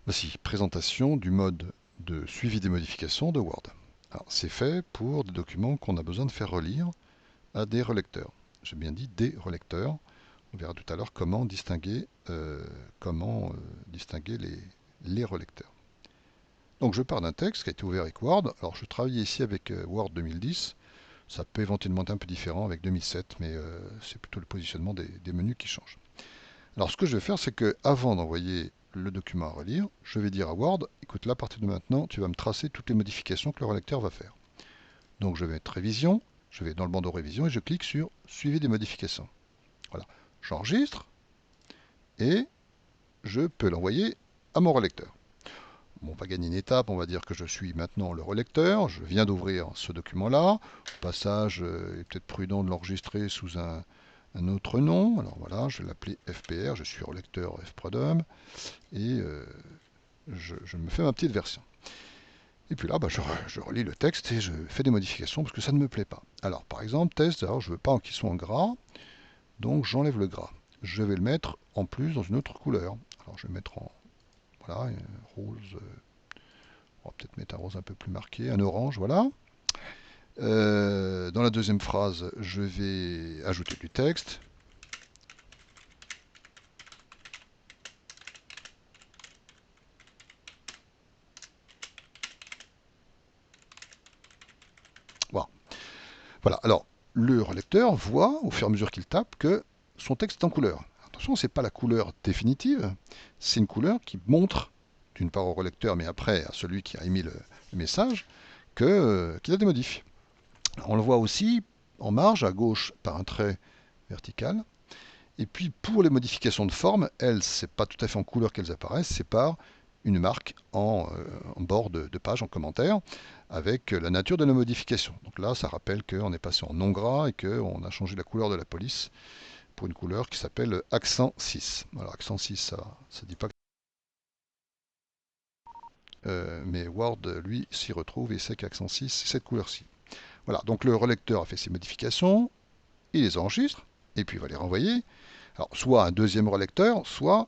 Voici, présentation du mode de suivi des modifications de Word. C'est fait pour des documents qu'on a besoin de faire relire à des relecteurs. J'ai bien dit des relecteurs. On verra tout à l'heure comment distinguer les relecteurs. Donc je pars d'un texte qui a été ouvert avec Word. Alors je travaillais ici avec Word 2010. Ça peut éventuellement être un peu différent avec 2007, mais c'est plutôt le positionnement des menus qui change. Alors ce que je vais faire, c'est que avant d'envoyer le document à relire, je vais dire à Word, écoute, là, à partir de maintenant, tu vas me tracer toutes les modifications que le relecteur va faire. Donc je vais mettre révision, je vais dans le bandeau révision et je clique sur suivi des modifications. Voilà, j'enregistre et je peux l'envoyer à mon relecteur. Bon, on va gagner une étape, on va dire que je suis maintenant le relecteur, je viens d'ouvrir ce document-là. Au passage, il est peut-être prudent de l'enregistrer sous un autre nom. Alors voilà, je vais l'appeler FPR, je suis relecteur FPRODUM, et je me fais ma petite version. Et puis là, je relis le texte et je fais des modifications parce que ça ne me plaît pas. Alors, par exemple, test, alors je ne veux pas qu'ils soient en gras, donc j'enlève le gras. Je vais le mettre en plus dans une autre couleur. Alors, je vais mettre en voilà, un rose, on va peut-être mettre un rose un peu plus marqué, un orange, voilà. Dans la deuxième phrase, je vais ajouter du texte. Voilà. Voilà. Alors, le relecteur voit, au fur et à mesure qu'il tape, que son texte est en couleur. Attention, ce n'est pas la couleur définitive, c'est une couleur qui montre, d'une part au relecteur, mais après à celui qui a émis le message, qu'il a des modifs. On le voit aussi en marge, à gauche, par un trait vertical. Et puis, pour les modifications de forme, elles, c'est pas tout à fait en couleur qu'elles apparaissent, c'est par une marque en bord de page, en commentaire, avec la nature de la modification. Donc là, ça rappelle qu'on est passé en non gras et qu'on a changé la couleur de la police pour une couleur qui s'appelle accent 6. Alors accent 6, ça ne dit pas que... mais Word, lui, s'y retrouve et sait qu'accent 6, c'est cette couleur-ci. Voilà, donc le relecteur a fait ses modifications, il les enregistre, et puis il va les renvoyer. Alors, soit à un deuxième relecteur, soit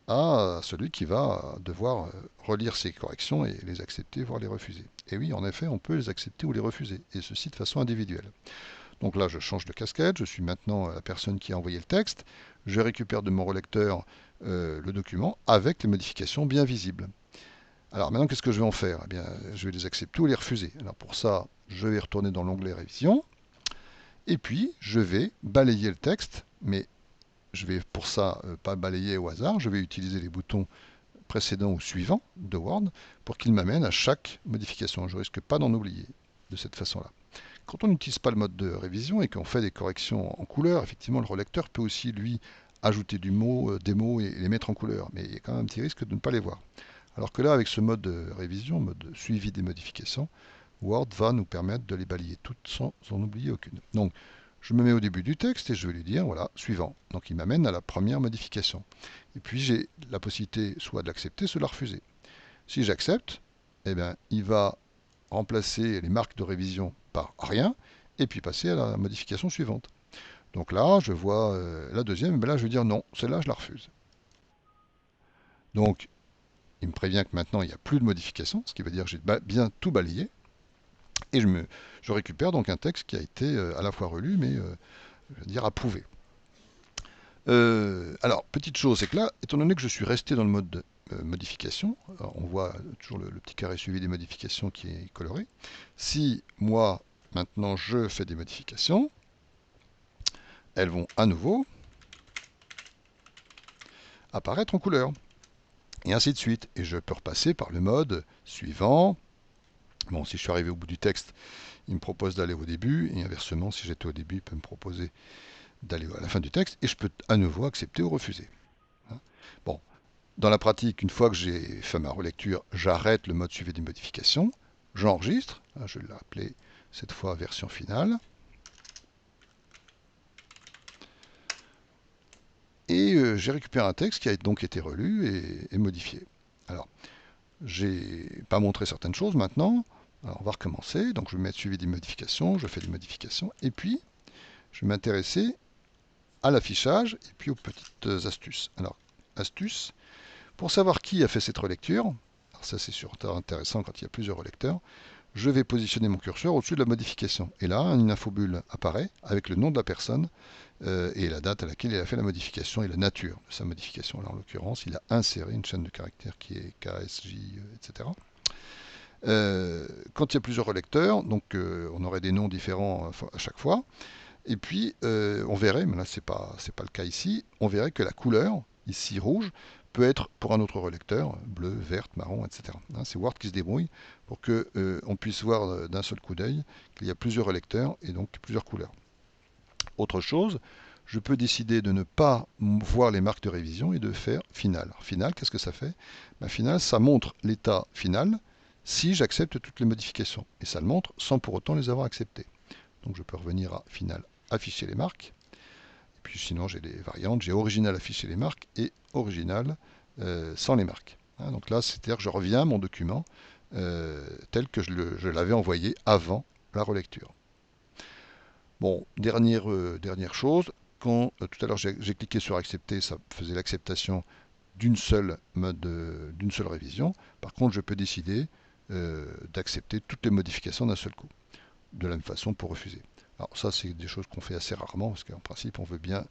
à celui qui va devoir relire ces corrections et les accepter, voire les refuser. Et oui, en effet, on peut les accepter ou les refuser, et ceci de façon individuelle. Donc là, je change de casquette, je suis maintenant la personne qui a envoyé le texte, je récupère de mon relecteur le document avec les modifications bien visibles. Alors maintenant, qu'est-ce que je vais en faire? Eh bien, je vais les accepter ou les refuser. Alors pour ça, je vais retourner dans l'onglet Révision, et puis je vais balayer le texte, mais je vais pour ça pas balayer au hasard, je vais utiliser les boutons précédent ou suivant de Word pour qu'il m'amène à chaque modification. Je ne risque pas d'en oublier de cette façon-là. Quand on n'utilise pas le mode de révision et qu'on fait des corrections en couleur, effectivement, le relecteur peut aussi, lui, ajouter des mots et les mettre en couleur. Mais il y a quand même un petit risque de ne pas les voir. Alors que là, avec ce mode de révision, mode de suivi des modifications, Word va nous permettre de les balayer toutes sans en oublier aucune. Donc, je me mets au début du texte et je vais lui dire, voilà, suivant. Donc, il m'amène à la première modification. Et puis, j'ai la possibilité soit de l'accepter, soit de la refuser. Si j'accepte, eh bien, il va remplacer les marques de révision par rien et puis passer à la modification suivante. Donc là, je vois la deuxième, mais là, je vais dire non, celle-là, je la refuse. Donc, il me prévient que maintenant, il n'y a plus de modification, ce qui veut dire que j'ai bien tout balayé. Et je récupère donc un texte qui a été à la fois relu, mais je veux dire approuvé. Alors, petite chose, c'est que là, étant donné que je suis resté dans le mode de modification, on voit toujours le petit carré suivi des modifications qui est coloré. Si moi, maintenant, je fais des modifications, elles vont à nouveau apparaître en couleur. Et ainsi de suite. Et je peux repasser par le mode suivant. Bon, si je suis arrivé au bout du texte, il me propose d'aller au début, et inversement, si j'étais au début, il peut me proposer d'aller à la fin du texte, et je peux à nouveau accepter ou refuser. Bon, dans la pratique, une fois que j'ai fait ma relecture, j'arrête le mode suivi des modifications, j'enregistre, je l'ai appelé cette fois version finale, et j'ai récupéré un texte qui a donc été relu et modifié. Alors, j'ai pas montré certaines choses maintenant. Alors, on va recommencer. Donc, je vais mettre suivi des modifications, je fais des modifications, et puis je vais m'intéresser à l'affichage et puis aux petites astuces. Alors, astuce, Pour savoir qui a fait cette relecture, alors ça c'est surtout intéressant quand il y a plusieurs relecteurs, je vais positionner mon curseur au-dessus de la modification. Et là, une infobulle apparaît avec le nom de la personne et la date à laquelle il a fait la modification et la nature de sa modification. Là, en l'occurrence, il a inséré une chaîne de caractères qui est KSJ, etc. Quand il y a plusieurs relecteurs, donc on aurait des noms différents à chaque fois. Et puis, on verrait, mais là, c'est pas le cas ici, on verrait que la couleur, ici rouge, peut être pour un autre relecteur, bleu, verte, marron, etc. Hein, c'est Word qui se débrouille pour que on puisse voir d'un seul coup d'œil qu'il y a plusieurs relecteurs et donc plusieurs couleurs. Autre chose, je peux décider de ne pas voir les marques de révision et de faire final. Alors, final, qu'est-ce que ça fait? Ben, final, ça montre l'état final si j'accepte toutes les modifications. Et ça le montre sans pour autant les avoir acceptées. Donc je peux revenir à final, afficher les marques. Et puis sinon j'ai des variantes, j'ai original afficher les marques et original sans les marques. Hein, donc là, c'est-à-dire que je reviens à mon document tel que je l'avais envoyé avant la relecture. Bon, dernière chose, quand tout à l'heure j'ai cliqué sur accepter, ça faisait l'acceptation d'une seule révision. Par contre, je peux décider d'accepter toutes les modifications d'un seul coup. De la même façon pour refuser. Alors ça, c'est des choses qu'on fait assez rarement, parce qu'en principe, on veut bien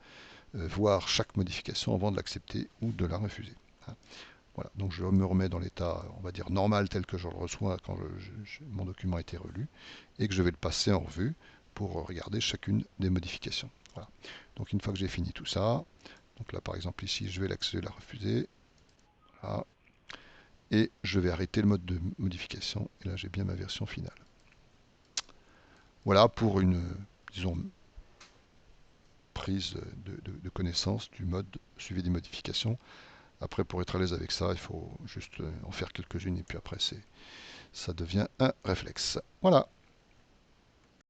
voir chaque modification avant de l'accepter ou de la refuser. Hein. Voilà, donc je me remets dans l'état, on va dire, normal tel que je le reçois quand mon document a été relu, et que je vais le passer en revue pour regarder chacune des modifications. Voilà. Donc une fois que j'ai fini tout ça, donc là par exemple ici, je vais l'accepter, la refuser, voilà, et je vais arrêter le mode de modification, et là j'ai bien ma version finale. Voilà pour une, disons, prise de connaissance du mode suivi des modifications. Après, pour être à l'aise avec ça, il faut juste en faire quelques-unes et puis après, ça devient un réflexe. Voilà.